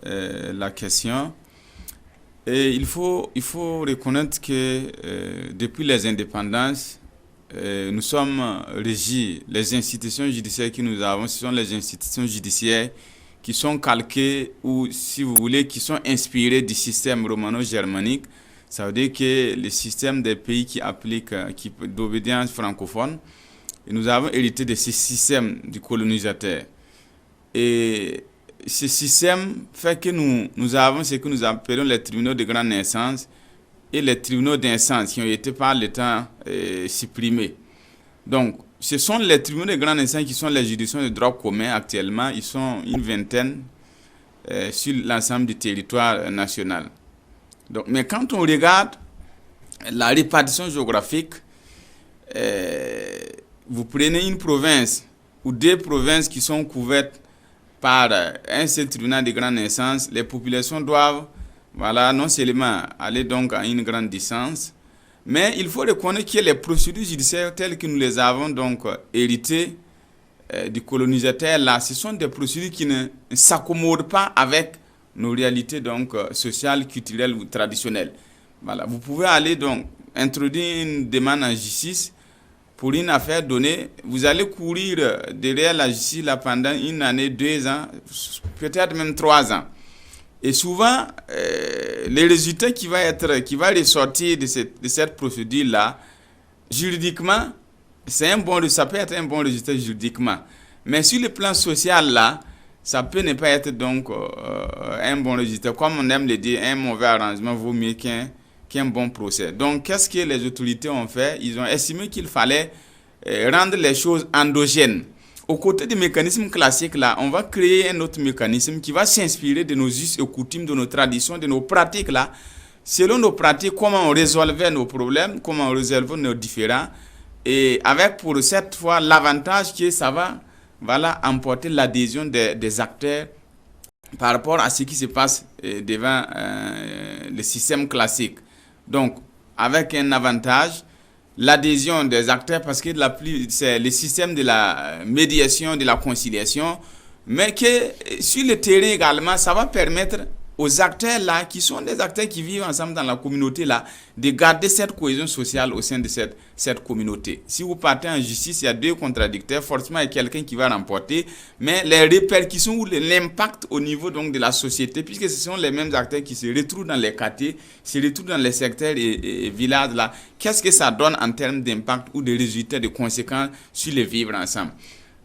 la question. Et il faut reconnaître que depuis les indépendances, nous sommes régis, les institutions judiciaires que nous avons, ce sont les institutions judiciaires qui sont calquées ou, si vous voulez, qui sont inspirées du système romano-germanique. Ça veut dire que le système des pays qui appliquent d'obédience francophone, et nous avons hérité de ce système du colonisateur. Et ce système fait que nous avons ce que nous appelons les tribunaux de grande instance et les tribunaux d'instance qui ont été par le temps supprimés. Donc, ce sont les tribunaux de grande instance qui sont les juridictions de droit commun actuellement. Ils sont une vingtaine sur l'ensemble du territoire national. Donc, mais quand on regarde la répartition géographique, vous prenez une province ou deux provinces qui sont couvertes par un seul tribunal de grande instance, les populations doivent, non seulement aller donc à une grande distance, mais il faut reconnaître que les procédures judiciaires telles que nous les avons donc héritées du colonisateur là, ce sont des procédures qui ne s'accommodent pas avec nos réalités donc sociales, culturelles ou traditionnelles. Vous pouvez aller donc introduire une demande en justice pour une affaire donnée, vous allez courir derrière la justice là pendant une année, 2 ans, peut-être même 3 ans. Et souvent, les résultats qui va ressortir de cette procédure-là, juridiquement, ça peut être un bon résultat juridiquement. Mais sur le plan social, là, ça peut ne pas être donc un bon résultat. Comme on aime le dire, un mauvais arrangement vaut mieux qu'un bon procès. Donc, qu'est-ce que les autorités ont fait? Ils ont estimé qu'il fallait rendre les choses endogènes. Aux côtés des mécanismes classiques, là, on va créer un autre mécanisme qui va s'inspirer de nos us et coutumes, de nos traditions, de nos pratiques, là. Selon nos pratiques, comment on résolvait nos problèmes, comment on résolvait nos différends. Et avec pour cette fois l'avantage que ça va emporter l'adhésion des acteurs par rapport à ce qui se passe devant le système classique. Donc, avec un avantage, l'adhésion des acteurs, parce que c'est le système de la médiation, de la conciliation, mais que sur le terrain également, ça va permettre aux acteurs là, qui sont des acteurs qui vivent ensemble dans la communauté là, de garder cette cohésion sociale au sein de cette communauté. Si vous partez en justice, il y a deux contradicteurs, forcément il y a quelqu'un qui va remporter, mais les répercussions ou l'impact au niveau donc de la société, puisque ce sont les mêmes acteurs qui se retrouvent dans les quartiers, se retrouvent dans les secteurs et villages là, qu'est-ce que ça donne en termes d'impact ou de résultats, de conséquences sur le vivre ensemble.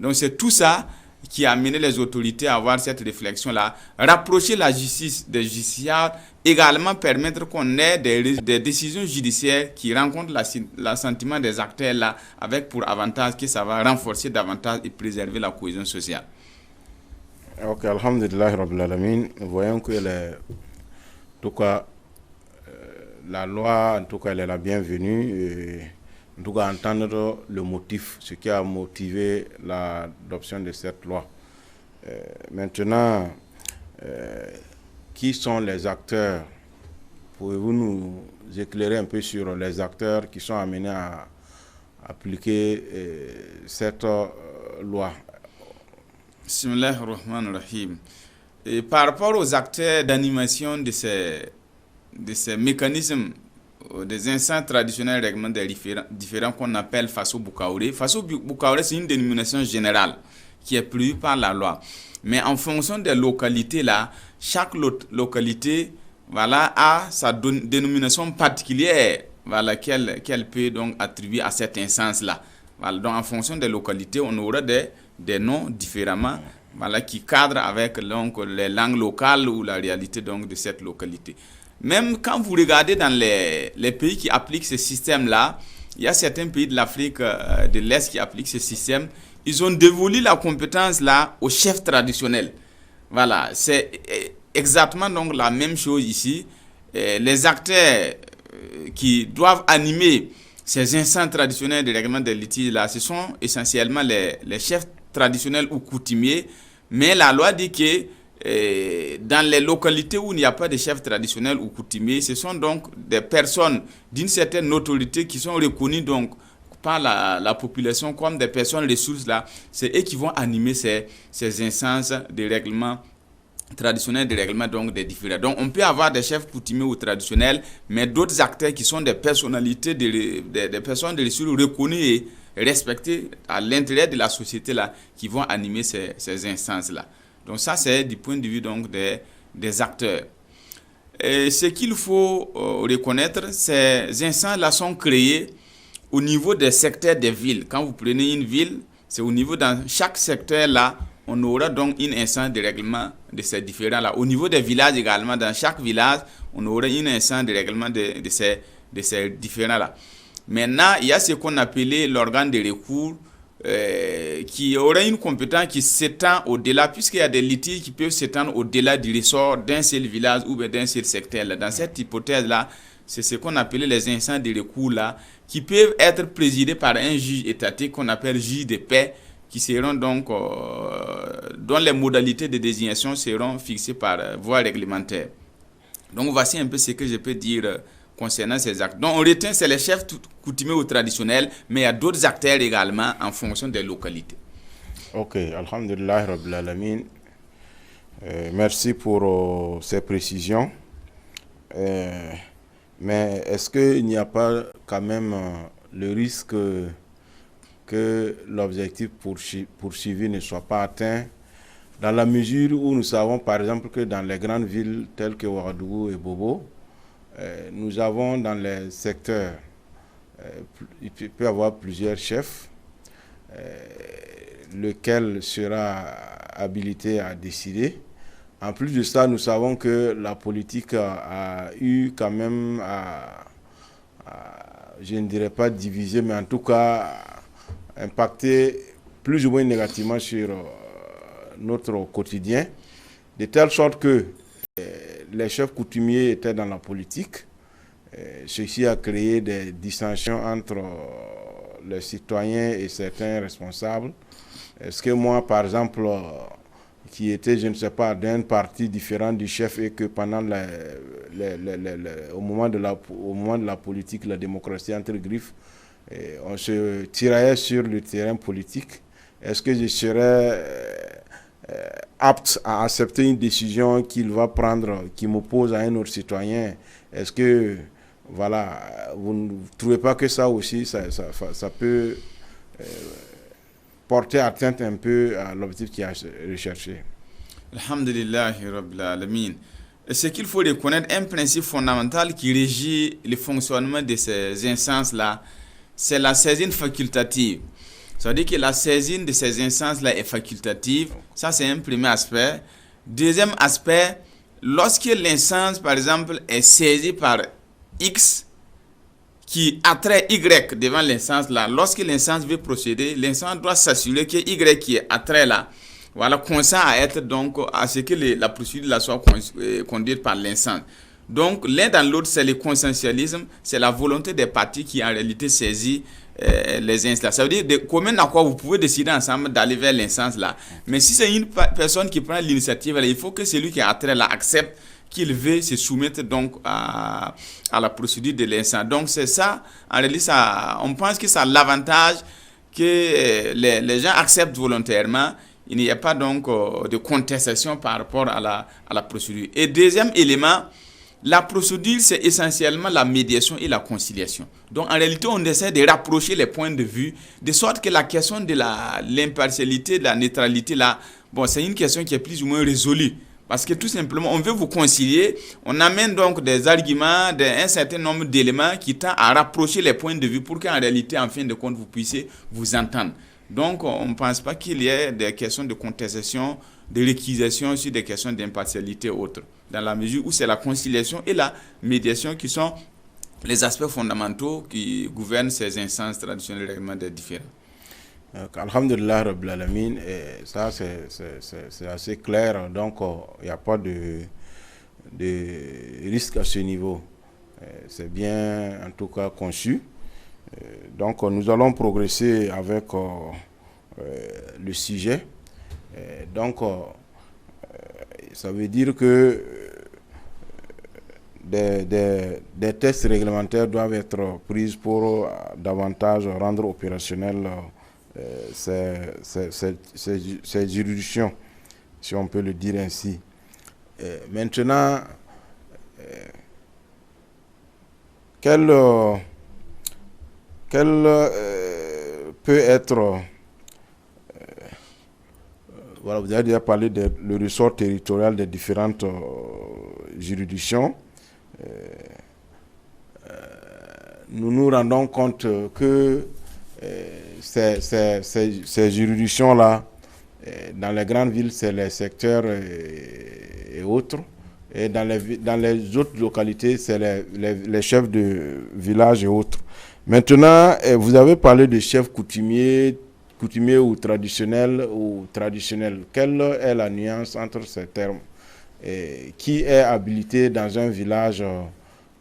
Donc c'est tout ça qui a amené les autorités à avoir cette réflexion-là. Rapprocher la justice des justiciables, également permettre qu'on ait des décisions judiciaires qui rencontrent l'assentiment des acteurs-là, avec pour avantage que ça va renforcer davantage et préserver la cohésion sociale. Ok, alhamdulillah rabbil alamin. Voyons que en tout cas, la loi, en tout cas, elle est la bienvenue. En tout cas, entendre le motif, ce qui a motivé l'adoption de cette loi. Maintenant, qui sont les acteurs? Pouvez-vous nous éclairer un peu sur les acteurs qui sont amenés à appliquer cette loi? Bismillah ar-Rahman ar-Rahim. Et par rapport aux acteurs d'animation de ces mécanismes, des instances traditionnelles réglementaires différents qu'on appelle Faso Boukaoré. Faso Boukaoré, c'est une dénomination générale qui est prévue par la loi. Mais en fonction des localités, là, chaque localité a sa dénomination particulière qu'elle peut donc attribuer à cette instance-là. Donc en fonction des localités, on aura des noms différemment qui cadrent avec donc, les langues locales ou la réalité donc, de cette localité. Même quand vous regardez dans les pays qui appliquent ce système-là, il y a certains pays de l'Afrique de l'Est qui appliquent ce système. Ils ont dévolu la compétence là aux chefs traditionnels. Voilà, c'est exactement donc la même chose ici. Les acteurs qui doivent animer ces instances traditionnelles de règlement des litiges là, ce sont essentiellement les chefs traditionnels ou coutumiers. Mais la loi dit que dans les localités où il n'y a pas de chef traditionnel ou coutumier, ce sont donc des personnes d'une certaine autorité qui sont reconnues donc par la population comme des personnes ressources là. C'est eux qui vont animer ces instances de règlement traditionnels de règlement donc des différends. Donc on peut avoir des chefs coutumiers ou traditionnels, mais d'autres acteurs qui sont des personnalités, des personnes de l'issue reconnues et respectées à l'intérieur de la société là, qui vont animer ces instances-là. Donc ça c'est du point de vue donc des acteurs. Et ce qu'il faut reconnaître, ces instances-là sont créées au niveau des secteurs des villes. Quand vous prenez une ville, c'est au niveau dans chaque secteur-là, on aura donc une instance de règlement de ces différends-là. Au niveau des villages également, dans chaque village, on aura une instance de règlement de ces différends-là. Maintenant, il y a ce qu'on appelait l'organe de recours qui aura une compétence qui s'étend au-delà, puisqu'il y a des litiges qui peuvent s'étendre au-delà du ressort d'un seul village ou d'un seul secteur. Dans cette hypothèse-là, c'est ce qu'on appelait les instances de recours là, qui peuvent être présidées par un juge étatique qu'on appelle juge de paix, qui seront donc, dont les modalités de désignation seront fixées par voie réglementaire. Donc voici un peu ce que je peux dire concernant ces actes. Donc on retient c'est les chefs coutumiers ou traditionnels, mais il y a d'autres acteurs également en fonction des localités. Ok, alhamdulillah rabbil alamin. Merci pour ces précisions. Mais est-ce qu'il n'y a pas quand même le risque que l'objectif poursuivi ne soit pas atteint, dans la mesure où nous savons par exemple que dans les grandes villes telles que Ouagadougou et Bobo, nous avons dans les secteurs, il peut y avoir plusieurs chefs, lequel sera habilité à décider. En plus de ça, nous savons que la politique a eu quand même je ne dirais pas diviser, mais en tout cas impacté plus ou moins négativement sur notre quotidien, de telle sorte que les chefs coutumiers étaient dans la politique. Ceci a créé des dissensions entre les citoyens et certains responsables. Est-ce que moi, par exemple, qui était, je ne sais pas, d'un parti différent du chef et que pendant au moment de la politique, la démocratie entre griffes, on se tiraillait sur le terrain politique, est-ce que je serais apte à accepter une décision qu'il va prendre, qui m'oppose à un autre citoyen? Est-ce que, voilà, vous ne trouvez pas que ça aussi, ça peut porter atteinte un peu à l'objectif qui a recherché? Alhamdulillah rabbil alamin. Ce qu'il faut reconnaître, un principe fondamental qui régit le fonctionnement de ces instances-là, c'est la saisine facultative. Ça veut dire que la saisine de ces instances-là est facultative. Ça, c'est un premier aspect. Deuxième aspect, lorsque l'instance, par exemple, est saisie par X, qui attrait Y devant l'instance là, lorsque l'instance veut procéder, l'instance doit s'assurer que Y qui est attrait là, voilà, consent à être donc à ce que la procédure là soit conduite par l'instance. Donc l'un dans l'autre, c'est le consensualisme, c'est la volonté des parties qui en réalité saisit les instances. Ça veut dire de commun accord, vous pouvez décider ensemble d'aller vers l'instance là. Mais si c'est une personne qui prend l'initiative, il faut que celui qui est attrait là accepte qu'il veut se soumettre donc à la procédure de l'instance. Donc c'est ça, en réalité, on pense que ça a l'avantage que les gens acceptent volontairement. Il n'y a pas donc de contestation par rapport à la procédure. Et deuxième élément, la procédure, c'est essentiellement la médiation et la conciliation. Donc en réalité, on essaie de rapprocher les points de vue, de sorte que la question de l'impartialité, de la neutralité, là, bon, c'est une question qui est plus ou moins résolue. Parce que tout simplement, on veut vous concilier, on amène donc des arguments, un certain nombre d'éléments qui tendent à rapprocher les points de vue pour qu'en réalité, en fin de compte, vous puissiez vous entendre. Donc, on ne pense pas qu'il y ait des questions de contestation, de réquisition sur des questions d'impartialité et autres, dans la mesure où c'est la conciliation et la médiation qui sont les aspects fondamentaux qui gouvernent ces instances traditionnelles règlement des différends. Alhamdulillah rabbil alamin, ça c'est assez clair, donc il n'y a pas de risque à ce niveau. C'est bien en tout cas conçu. Donc nous allons progresser avec le sujet. Donc ça veut dire que des tests réglementaires doivent être pris pour davantage rendre opérationnel ces juridictions, si on peut le dire ainsi. Maintenant, quel peut être, voilà, vous avez déjà parlé de le ressort territorial des différentes juridictions. Nous nous rendons compte que ces juridictions-là, dans les grandes villes, c'est les secteurs et autres. Et dans les autres localités, c'est les chefs de village et autres. Maintenant, vous avez parlé de chefs coutumiers ou traditionnels. Quelle est la nuance entre ces termes? Qui est habilité dans un village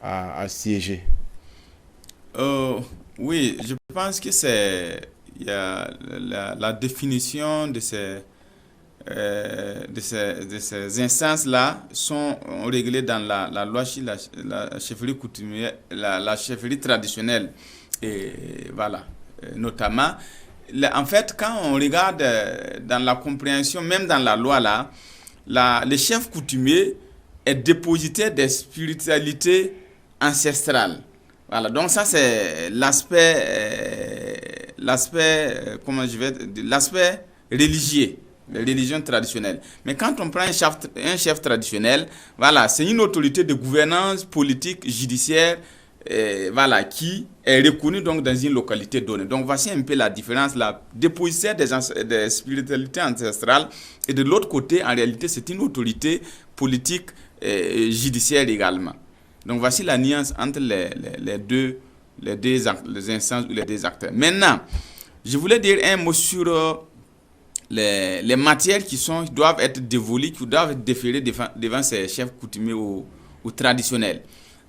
à siéger? Oui, je pense que il y a la définition de ces instances-là sont réglées dans la loi sur la chefferie coutumière, la chefferie traditionnelle, et voilà, notamment. En fait, quand on regarde dans la compréhension, même dans la loi là, le chef coutumier est dépositaire des spiritualités ancestrales. Voilà, donc ça c'est l'aspect religieux, la religion traditionnelle. Mais quand on prend un chef traditionnel, voilà, c'est une autorité de gouvernance politique, judiciaire, voilà, qui est reconnue donc dans une localité donnée. Donc voici un peu la différence, la dépositaire des spiritualités ancestrales, et de l'autre côté, en réalité, c'est une autorité politique et judiciaire également. Donc voici la nuance entre les deux instances ou les deux acteurs. Maintenant, je voulais dire un mot sur les matières qui doivent être dévolues, qui doivent être déférées devant ces chefs coutumiers ou traditionnels.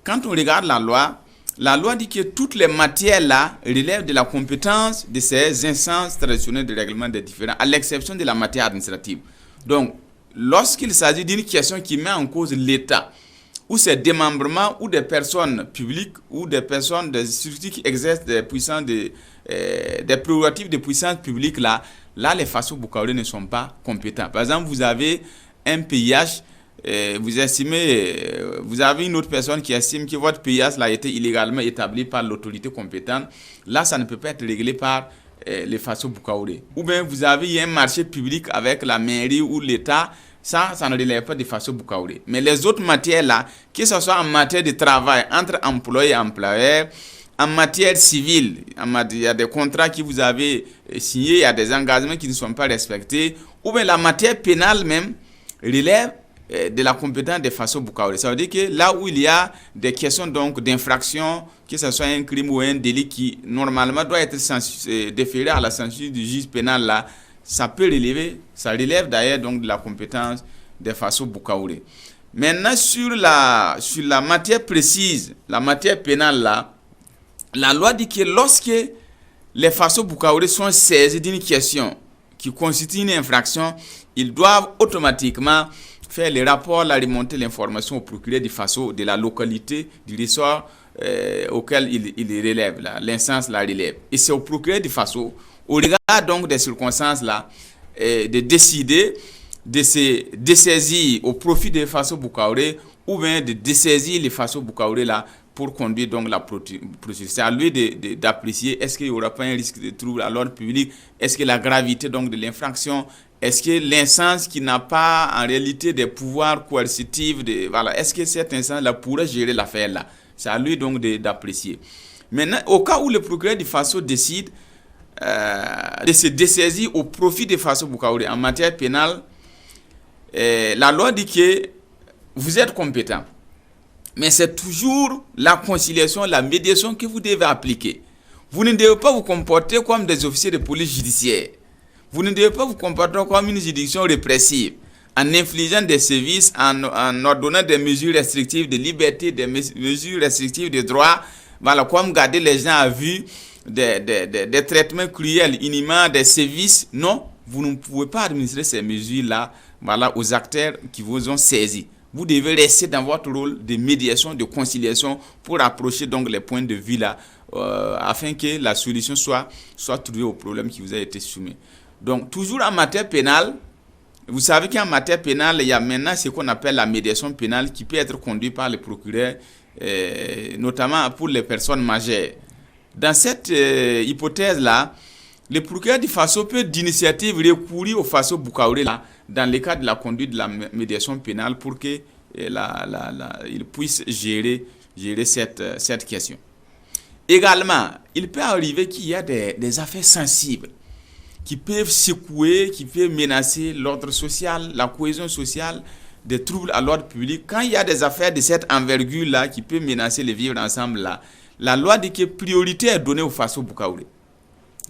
Quand on regarde la loi dit que toutes les matières-là relèvent de la compétence de ces instances traditionnelles de règlement des différends, à l'exception de la matière administrative. Donc, lorsqu'il s'agit d'une question qui met en cause l'État, ou ses démembrements, ou des personnes publiques, ou des personnes, des structures qui exercent des prérogatives de puissance publique, là les Faso Boukaoré ne sont pas compétents. Par exemple, vous avez un PIH, vous avez une autre personne qui estime que votre PIH a été illégalement établi par l'autorité compétente. Là, ça ne peut pas être réglé par les Faso Boukaoré. Ou bien vous avez un marché public avec la mairie ou l'État. Ça ne relève pas de Faso Boukaoré. Mais les autres matières-là, que ce soit en matière de travail entre employés et employeurs, en matière civile, il y a des contrats que vous avez signés, il y a des engagements qui ne sont pas respectés, ou bien la matière pénale même relève de la compétence de Faso Boukaoré. Ça veut dire que là où il y a des questions donc d'infraction, que ce soit un crime ou un délit qui normalement doit être déféré à la censure du juge pénal là, ça relève d'ailleurs donc de la compétence des Faso Boukaoré. Maintenant, sur la matière précise, la matière pénale là, la loi dit que lorsque les Faso Boukaoré sont saisis d'une question qui constitue une infraction, ils doivent automatiquement faire le rapport, la remonter l'information au procureur du Faso de la localité du ressort auquel il relève, l'instance la relève. Et c'est au procureur du Faso, au regard donc des circonstances là, de décider de se dessaisir au profit des Faso Boukaoré ou bien de dessaisir les Faso Boukaoré là pour conduire donc la procédure. C'est à lui d'apprécier est-ce qu'il n'y aura pas un risque de trouble à l'ordre public, est-ce que la gravité donc de l'infraction, est-ce que l'instance qui n'a pas en réalité des pouvoirs coercitifs, voilà, est-ce que cette instance là pourrait gérer l'affaire là. C'est à lui donc d'apprécier. Maintenant, au cas où le procureur du Faso décide de se dessaisir au profit des Faso Boukaoré en matière pénale, la loi dit que vous êtes compétent. Mais c'est toujours la conciliation, la médiation que vous devez appliquer. Vous ne devez pas vous comporter comme des officiers de police judiciaire. Vous ne devez pas vous comporter comme une juridiction répressive, en infligeant des services, en ordonnant des mesures restrictives de liberté, des mesures restrictives de droit, voilà, comme garder les gens à vue, des traitements cruels, inhumains, des services. Non, vous ne pouvez pas administrer ces mesures-là, voilà, aux acteurs qui vous ont saisis. Vous devez rester dans votre rôle de médiation, de conciliation pour approcher donc les points de vue là, afin que la solution soit trouvée au problème qui vous a été soumis. Donc, toujours en matière pénale, Vous savez qu'en matière pénale, il y a maintenant ce qu'on appelle la médiation pénale qui peut être conduite par le procureur, notamment pour les personnes majeures. Dans cette hypothèse-là, le procureur du Faso peut d'initiative recourir au Faso Boukaouré là, dans le cadre de la conduite de la médiation pénale pour que il puisse gérer cette question. Également, il peut arriver qu'il y a des affaires sensibles qui peuvent secouer, qui peuvent menacer l'ordre social, la cohésion sociale, des troubles à l'ordre public. Quand il y a des affaires de cette envergure-là qui peuvent menacer le vivre ensemble-là, la loi dit que priorité est donnée au Faso Boukaouré.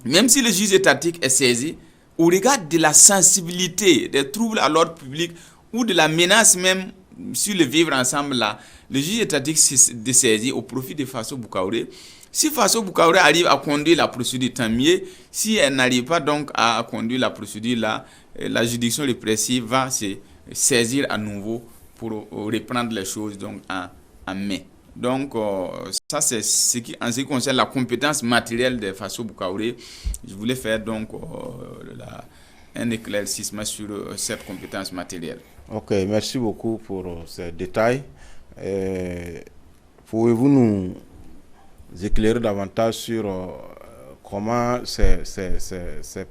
Même si le juge étatique est saisi, au regard de la sensibilité des troubles à l'ordre public ou de la menace même sur le vivre ensemble-là, le juge étatique est saisi au profit de Faso Boukaouré. Si Faso Boukaouré arrive à conduire la procédure, tant mieux. Si elle n'arrive pas donc à conduire la procédure, là, la juridiction répressive va se saisir à nouveau pour reprendre les choses donc en main. Donc, ça c'est ce qui, en ce qui concerne la compétence matérielle de Faso Boukaouré. Je voulais faire donc un éclaircissement sur cette compétence matérielle. Ok, merci beaucoup pour ces détails. Pouvez-vous nous éclairer davantage sur comment ces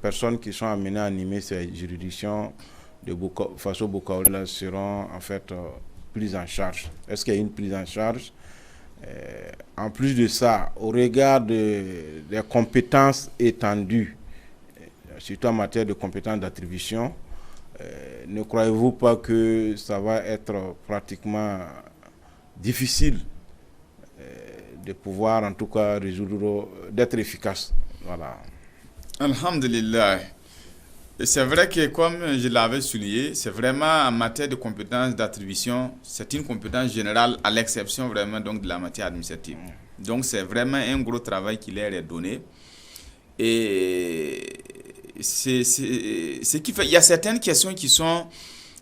personnes qui sont amenées à animer ces juridictions de Faso Boukaouré seront en fait prises en charge? Est-ce qu'il y a une prise en charge? En plus de ça, au regard des compétences étendues, surtout en matière de compétences d'attribution, ne croyez-vous pas que ça va être pratiquement difficile de pouvoir en tout cas résoudre, d'être efficace? Voilà. Alhamdulillah. C'est vrai que comme je l'avais souligné, c'est vraiment en matière de compétences d'attribution, c'est une compétence générale à l'exception vraiment donc de la matière administrative. Donc c'est vraiment un gros travail qui leur est donné. Et c'est ce qui fait, il y a certaines questions qui sont,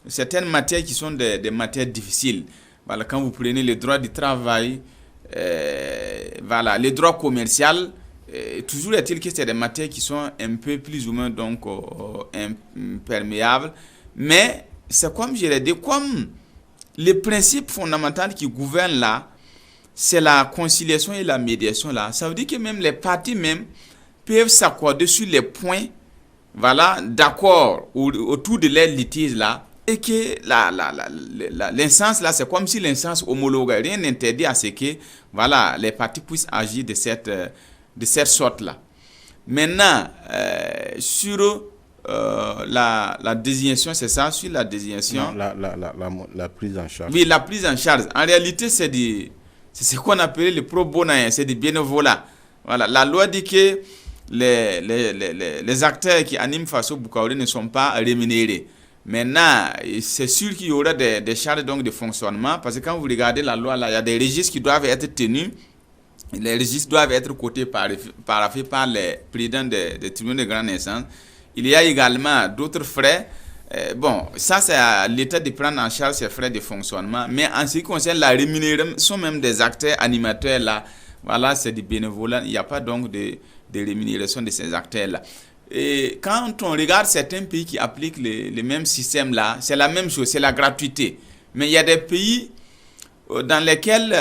certaines matières qui sont des matières difficiles. Voilà, quand vous prenez le droit du travail, voilà, le droit commercial, toujours est-il que c'est des matières qui sont un peu plus ou moins donc imperméables, mais c'est comme je l'ai dit, comme le principe fondamental qui gouverne là, c'est la conciliation et la médiation là. Ça veut dire que même les parties même peuvent s'accorder sur les points, voilà, d'accord autour de leurs litiges là, et que l'instance là, c'est comme si l'instance homologuait. Rien n'interdit à ce que, voilà, les parties puissent agir de cette sorte-là. Maintenant, sur la désignation, c'est ça, sur la désignation. Non, la prise en charge. Oui, la prise en charge. En réalité, c'est ce qu'on appelle le pro bono, c'est du bénévolat. Voilà, la loi dit que les acteurs qui animent Faso Boukaouré ne sont pas rémunérés. Maintenant, c'est sûr qu'il y aura des charges donc de fonctionnement, parce que quand vous regardez la loi, là, il y a des registres qui doivent être tenus. Les registres doivent être cotés par les présidents des tribunaux de grande instance. Il y a également d'autres frais. Bon, ça c'est à l'État de prendre en charge ces frais de fonctionnement. Mais en ce qui concerne la rémunération même des acteurs animateurs, là, voilà, c'est du bénévolat. Il n'y a pas donc de rémunération de ces acteurs-là. Et quand on regarde certains pays qui appliquent le même système-là, c'est la même chose, c'est la gratuité. Mais il y a des pays dans lesquels,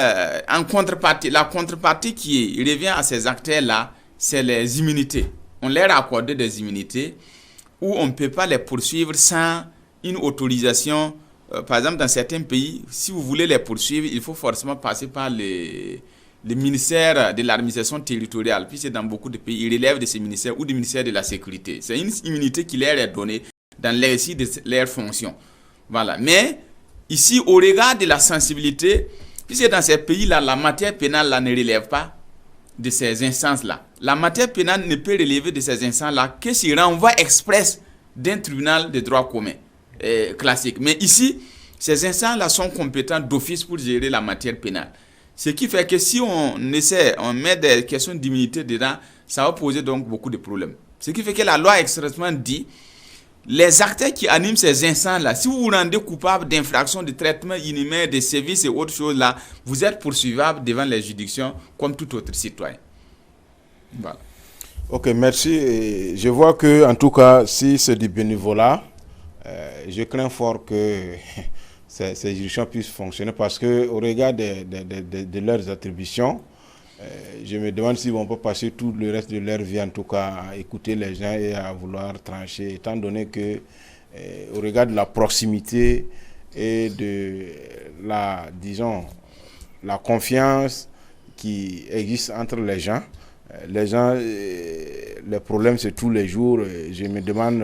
en contrepartie, la contrepartie qui revient à ces acteurs-là, c'est les immunités. On leur a accordé des immunités où on ne peut pas les poursuivre sans une autorisation. Par exemple, dans certains pays, si vous voulez les poursuivre, il faut forcément passer par le ministère de l'administration territoriale. Puis c'est dans beaucoup de pays, ils relèvent de ces ministères ou du ministère de la sécurité. C'est une immunité qui leur est donnée dans l'exercice de leurs fonctions. Voilà. Mais ici, au regard de la sensibilité, puisque dans ces pays-là, la matière pénale là, ne relève pas de ces instances-là. La matière pénale ne peut relever de ces instances-là que si renvoi express d'un tribunal de droit commun classique. Mais ici, ces instances-là sont compétents d'office pour gérer la matière pénale. Ce qui fait que si on met des questions d'immunité dedans, ça va poser donc beaucoup de problèmes. Ce qui fait que la loi expressément dit, les acteurs qui animent ces instances-là, si vous vous rendez coupable d'infraction de traitement inhumain, de services et autres choses-là, vous êtes poursuivable devant les juridictions comme tout autre citoyen. Voilà. Ok, merci. Je vois que, en tout cas, si c'est du bénévolat, je crains fort que ces juridictions puissent fonctionner parce que au regard de leurs attributions, je me demande s'ils vont pas passer tout le reste de leur vie en tout cas à écouter les gens et à vouloir trancher, étant donné que au regard de la proximité et de la, disons, la confiance qui existe entre les gens, les problèmes c'est tous les jours. Je me demande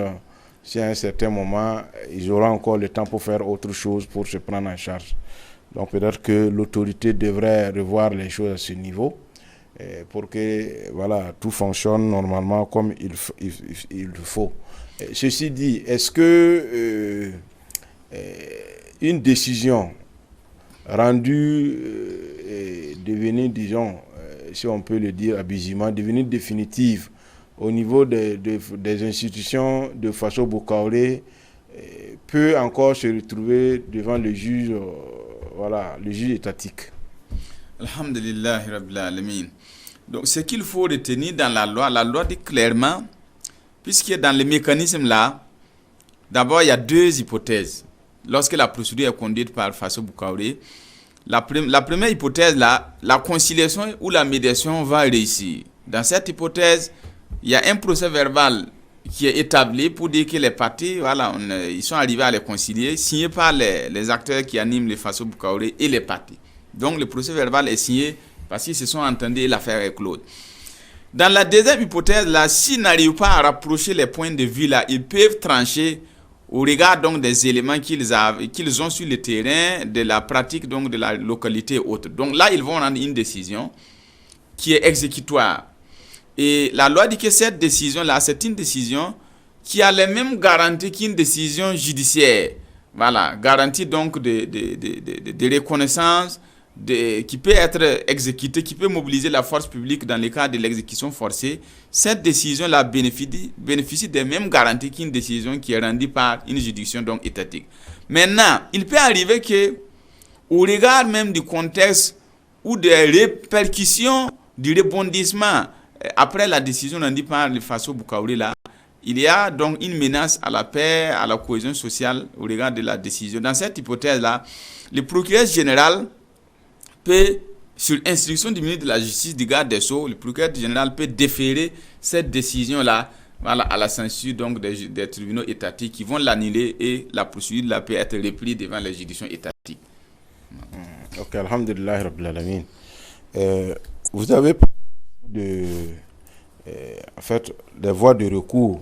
si à un certain moment, ils auront encore le temps pour faire autre chose, pour se prendre en charge. Donc peut-être que l'autorité devrait revoir les choses à ce niveau pour que voilà, tout fonctionne normalement comme il faut. Ceci dit, est-ce que une décision rendue devenue, disons, si on peut le dire abusivement, devenue définitive au niveau des institutions de Faso Boukaoré peut encore se retrouver devant le juge, voilà, le juge étatique. Alhamdulillah Rabbil Alamin. Donc ce qu'il faut retenir dans la loi dit clairement, puisque dans le mécanisme là, d'abord il y a deux hypothèses. Lorsque la procédure est conduite par Faso Boukaoré, la première hypothèse là, la conciliation ou la médiation va réussir. Dans cette hypothèse, il y a un procès verbal qui est établi pour dire que les parties, voilà, ils sont arrivés à les concilier, signé par les acteurs qui animent les Faso Boukaoré et les parties. Donc le procès verbal est signé parce qu'ils se sont entendus et l'affaire est close. Dans la deuxième hypothèse, là, s'ils n'arrivent pas à rapprocher les points de vue, là, ils peuvent trancher au regard donc des éléments qu'ils ont sur le terrain, de la pratique donc de la localité et autres. Donc là, ils vont rendre une décision qui est exécutoire. Et la loi dit que cette décision-là, c'est une décision qui a les mêmes garanties qu'une décision judiciaire. Voilà, garantie donc de reconnaissance, qui peut être exécutée, qui peut mobiliser la force publique dans le cas de l'exécution forcée. Cette décision-là bénéficie des mêmes garanties qu'une décision qui est rendue par une juridiction donc étatique. Maintenant, il peut arriver que, au regard même du contexte ou des répercussions du rebondissement après la décision rendue par le Faso Boukaoré là, il y a donc une menace à la paix, à la cohésion sociale au regard de la décision. Dans cette hypothèse-là, le procureur général peut, sur instruction du ministre de la Justice, du garde des Sceaux, le procureur général peut déférer cette décision-là, voilà, à la censure donc des tribunaux étatiques qui vont l'annuler et la procédure là peut être reprise devant les juridictions étatiques. Ok, alhamdulillah rabbil alamin. Vous avez en fait des voies de recours,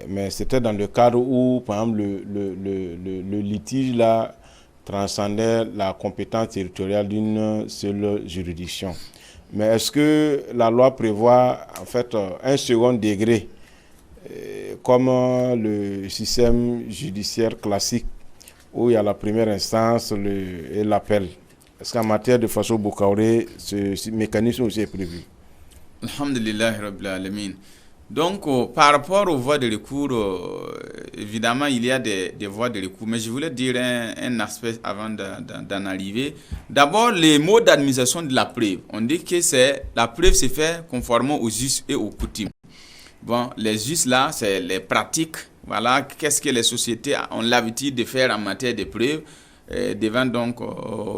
mais c'était dans le cadre où, par exemple, le litige là transcendait la compétence territoriale d'une seule juridiction. Mais est-ce que la loi prévoit en fait un second degré comme le système judiciaire classique où il y a la première instance et l'appel? Est-ce qu'en matière de Faso Boukaoré, ce mécanisme aussi est prévu? Alhamdulillah Rabbil Alamin. Donc, par rapport aux voies de recours, évidemment, il y a des voies de recours, mais je voulais dire un aspect avant d'en arriver. D'abord, les modes d'administration de la preuve. On dit que la preuve se fait conformément aux us et aux coutumes. Bon, les us là, c'est les pratiques. Voilà, qu'est-ce que les sociétés ont l'habitude de faire en matière de preuve devant donc,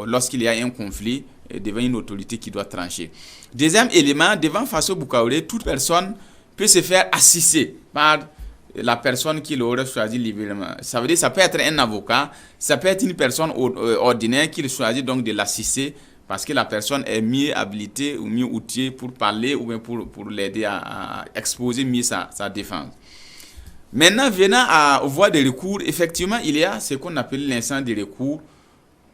lorsqu'il y a un conflit, devant une autorité qui doit trancher. Deuxième élément, devant Faso Boukaoré, toute personne peut se faire assister par la personne qui l'aurait choisi librement. Ça veut dire ça peut être un avocat, ça peut être une personne ordinaire qui choisit donc de l'assister parce que la personne est mieux habilitée ou mieux outillée pour parler ou bien pour l'aider à exposer mieux sa défense. Maintenant, venant aux voies de recours, effectivement, il y a ce qu'on appelle l'instance de recours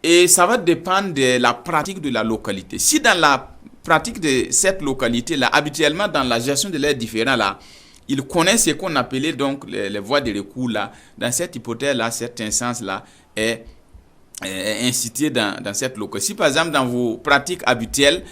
et ça va dépendre de la pratique de la localité. Si dans la pratique de cette localité-là, habituellement dans la gestion de leurs différends là, ils connaissent ce qu'on appelait donc les voies de recours là. Dans cette hypothèse-là, cette instance-là est instituée dans cette localité. Si par exemple dans vos pratiques habituelles,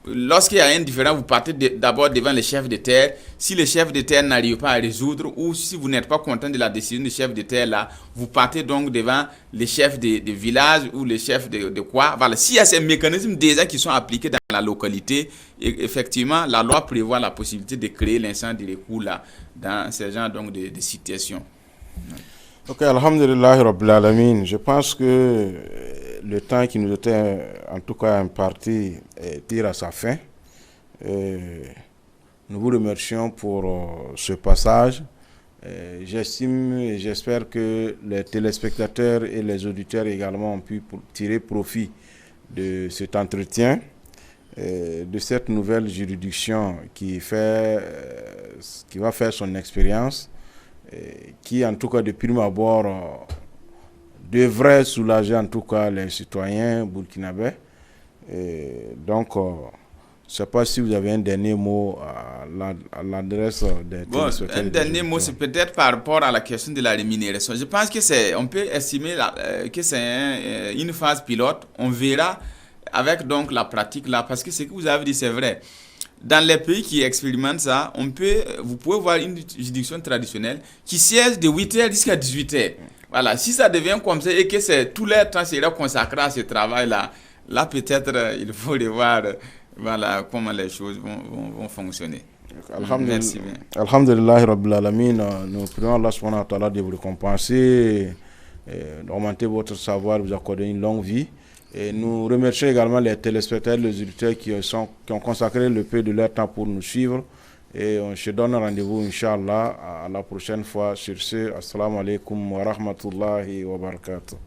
lorsqu'il y a un différend, vous partez d'abord devant le chef de terre. Si le chef de terre n'arrive pas à résoudre ou si vous n'êtes pas content de la décision du chef de terre là, vous partez donc devant les chefs de village ou les chefs de quoi. Voilà. S'il y a ces mécanismes déjà qui sont appliqués dans la localité, effectivement, la loi prévoit la possibilité de créer l'instance de recours là dans ce genre donc de situations. Ok, alhamdulillah Rabbil Alamin. Je pense que le temps qui nous était en tout cas imparti tire à sa fin. Nous vous remercions pour ce passage. J'estime et j'espère que les téléspectateurs et les auditeurs également ont pu tirer profit de cet entretien, de cette nouvelle juridiction qui va faire son expérience, qui en tout cas de prime abord devrait soulager en tout cas les citoyens burkinabés. Donc, je ne sais pas si vous avez un dernier mot à l'adresse des téléspectateurs. Un dernier mot, c'est peut-être par rapport à la question de la rémunération. Je pense que on peut estimer que c'est une phase pilote. On verra avec donc la pratique là, parce que ce que vous avez dit, c'est vrai. Dans les pays qui expérimentent ça, vous pouvez voir une juridiction traditionnelle qui siège de 8h jusqu'à 18h. Voilà, si ça devient comme ça et que tout leur temps sera consacré à ce travail-là, là peut-être il faut revoir voilà, comment les choses vont fonctionner. Merci bien. Alhamdulillah Rabbil Alamin, nous prions Allah subhanahu wa ta'ala de vous récompenser, d'augmenter votre savoir, vous accorder une longue vie. Et nous remercions également les téléspectateurs, les auditeurs qui ont consacré le peu de leur temps pour nous suivre. Et on se donne rendez-vous, Inch'Allah, à la prochaine fois. Sur ce, assalamu alaikum wa rahmatullahi wa barakatuh.